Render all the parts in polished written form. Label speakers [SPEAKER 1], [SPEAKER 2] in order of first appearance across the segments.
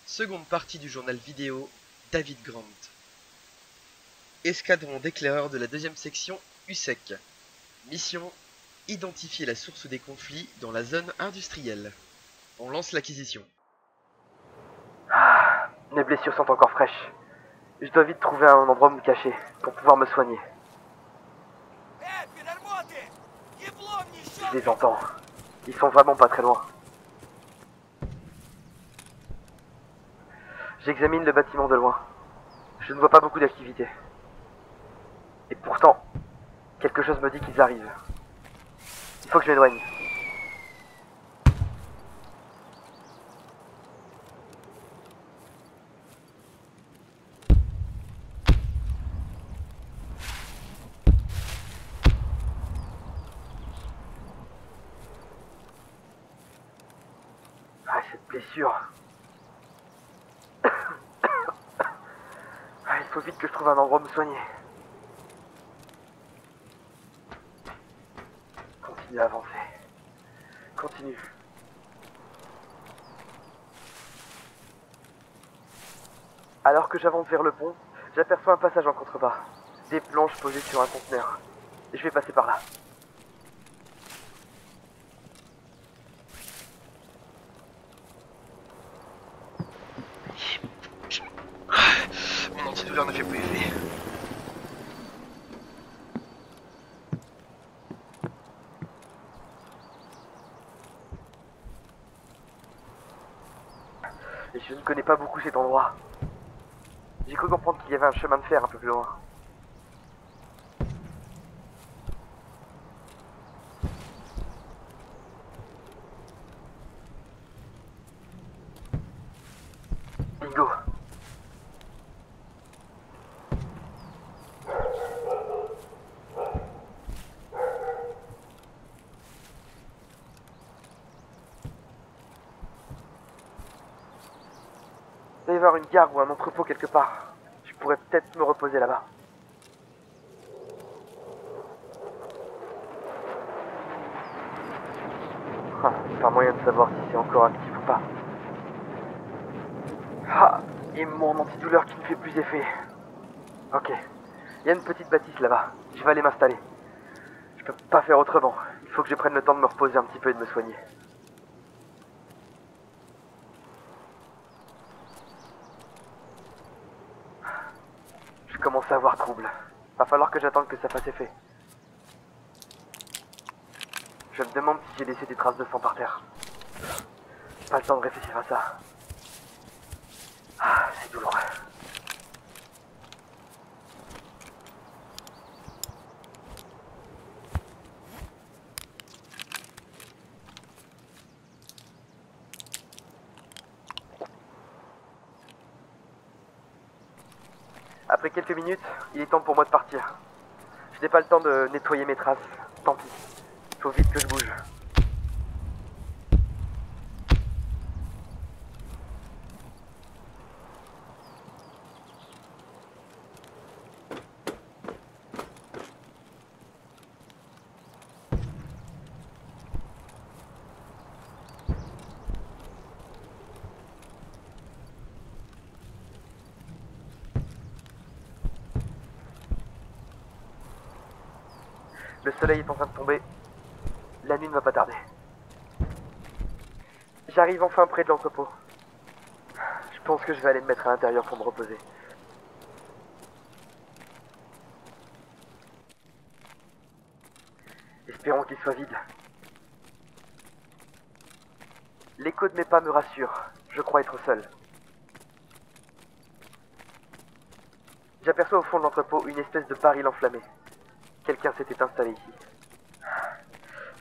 [SPEAKER 1] Seconde partie du journal vidéo David Grant. Escadron d'éclaireurs de la deuxième section USEC. Mission: identifier la source des conflits dans la zone industrielle. On lance l'acquisition.
[SPEAKER 2] Mes blessures sont encore fraîches. Je dois vite trouver un endroit où me cacher pour pouvoir me soigner. Je les entends. Ils sont vraiment pas très loin. J'examine le bâtiment de loin. Je ne vois pas beaucoup d'activité. Et pourtant, quelque chose me dit qu'ils arrivent. Il faut que je m'éloigne. Ah, cette blessure. Ah, il faut vite que je trouve un endroit où me soigner. Continue à avancer. Continue. Alors que j'avance vers le pont, j'aperçois un passage en contrebas. Des planches posées sur un conteneur. Je vais passer par là.
[SPEAKER 1] Mon antidouleur ne fait plus effet.
[SPEAKER 2] Et je ne connais pas beaucoup cet endroit. J'ai cru comprendre qu'il y avait un chemin de fer un peu plus loin. Bingo. Il doit y avoir une gare ou un entrepôt quelque part. Je pourrais peut-être me reposer là-bas. Ah, pas moyen de savoir si c'est encore actif ou pas. Ah, et mon antidouleur qui ne fait plus effet. Ok. Il y a une petite bâtisse là-bas. Je vais aller m'installer. Je peux pas faire autrement. Il faut que je prenne le temps de me reposer un petit peu et de me soigner. Je commence à avoir trouble. Va falloir que j'attende que ça fasse effet. Je me demande si j'ai laissé des traces de sang par terre. Pas le temps de réfléchir à ça. Ah, c'est douloureux. Après quelques minutes, il est temps pour moi de partir. Je n'ai pas le temps de nettoyer mes traces. Tant pis. Il faut vite que je bouge. Le soleil est en train de tomber. La nuit ne va pas tarder. J'arrive enfin près de l'entrepôt. Je pense que je vais aller me mettre à l'intérieur pour me reposer. Espérons qu'il soit vide. L'écho de mes pas me rassure. Je crois être seul. J'aperçois au fond de l'entrepôt une espèce de baril enflammé. Quelqu'un s'était installé ici.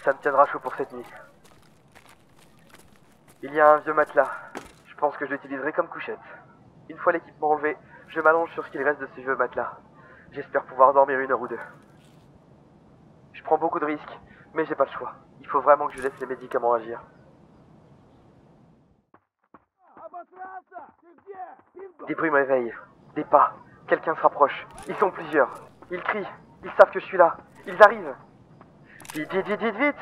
[SPEAKER 2] Ça me tiendra chaud pour cette nuit. Il y a un vieux matelas. Je pense que je l'utiliserai comme couchette. Une fois l'équipement enlevé, je m'allonge sur ce qu'il reste de ce vieux matelas. J'espère pouvoir dormir 1 heure ou 2. Je prends beaucoup de risques, mais j'ai pas le choix. Il faut vraiment que je laisse les médicaments agir. Des bruits me réveillent. Des pas. Quelqu'un se rapproche. Ils sont plusieurs. Ils crient. Ils savent que je suis là. Ils arrivent. Vite, vite, vite, vite, vite!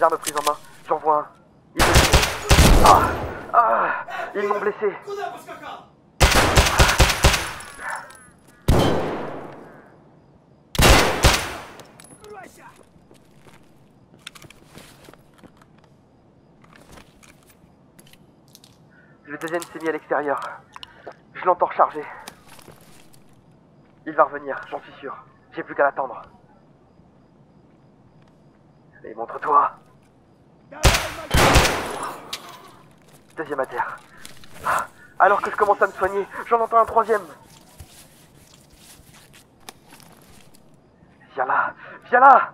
[SPEAKER 2] les armes prises en main. J'en vois un. Ils m'ont blessé. Le deuxième s'est mis à l'extérieur. Je l'entends recharger. Il va revenir, j'en suis sûr. J'ai plus qu'à l'attendre. Allez, montre-toi. Deuxième à terre. Alors que je commence à me soigner, j'en entends un troisième. Viens là, viens là.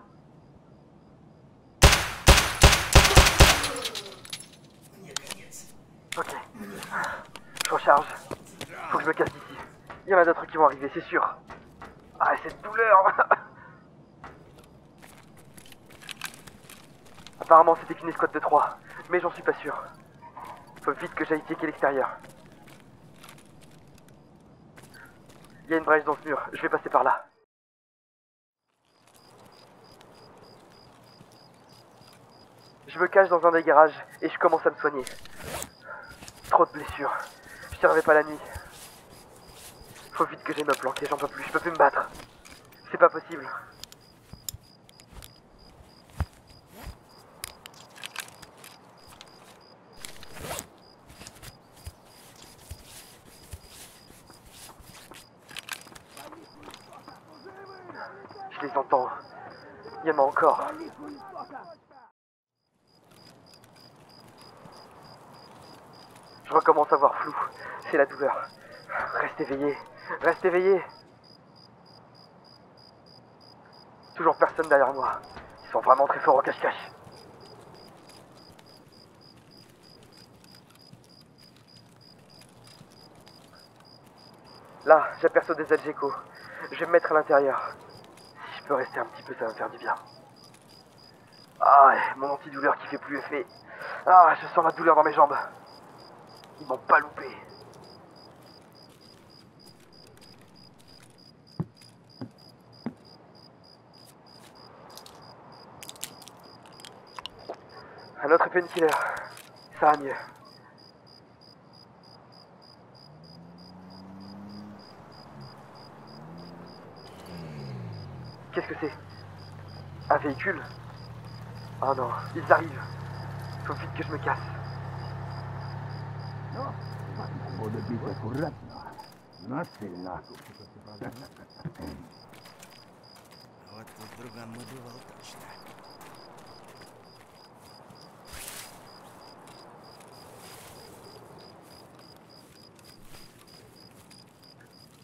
[SPEAKER 2] Ok. Je recharge. Faut que je me casse d'ici. Il y en a d'autres qui vont arriver, c'est sûr. Ah, cette douleur. Apparemment, c'était qu'une escouade de 3. Mais j'en suis pas sûr. Faut vite que j'aille checker l'extérieur. Il y a une brèche dans ce mur. Je vais passer par là. Je me cache dans un des garages et je commence à me soigner. Trop de blessures. Je tiendrai pas la nuit. Faut vite que j'aille me planquer, j'en peux plus, je peux plus me battre. C'est pas possible. Je les entends. Il y en a encore. Je recommence à voir flou. C'est la douleur. Reste éveillé. Reste éveillé. Toujours personne derrière moi. Ils sont vraiment très forts au cache-cache. Là, j'aperçois des Algeco. Je vais me mettre à l'intérieur. Si je peux rester un petit peu, ça va me faire du bien. Ah, mon antidouleur qui fait plus effet. Ah, je sens la douleur dans mes jambes. Ils m'ont pas loupé. Un autre painkiller. Ça va mieux. Qu'est-ce que c'est? Un véhicule? Oh non, ils arrivent. Faut vite que je me casse.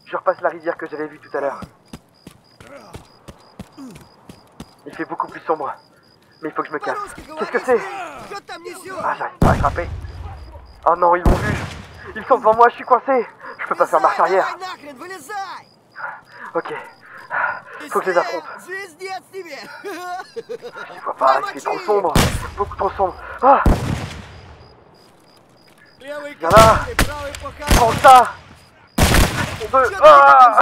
[SPEAKER 2] Je repasse la rivière que j'avais vue tout à l'heure. Il fait beaucoup plus sombre. Mais il faut que je me casse. Qu'est-ce que c'est? Ah, j'arrive pas à attraper. Oh non, ils m'ont vu. Ils sont devant moi, je suis coincé. Je peux pas faire marche arrière. Ok. Faut que je les affronte. Je vois pas, il fait trop sombre. Beaucoup trop sombre. Ah! Viens là. Prends ça. Deux. Ah!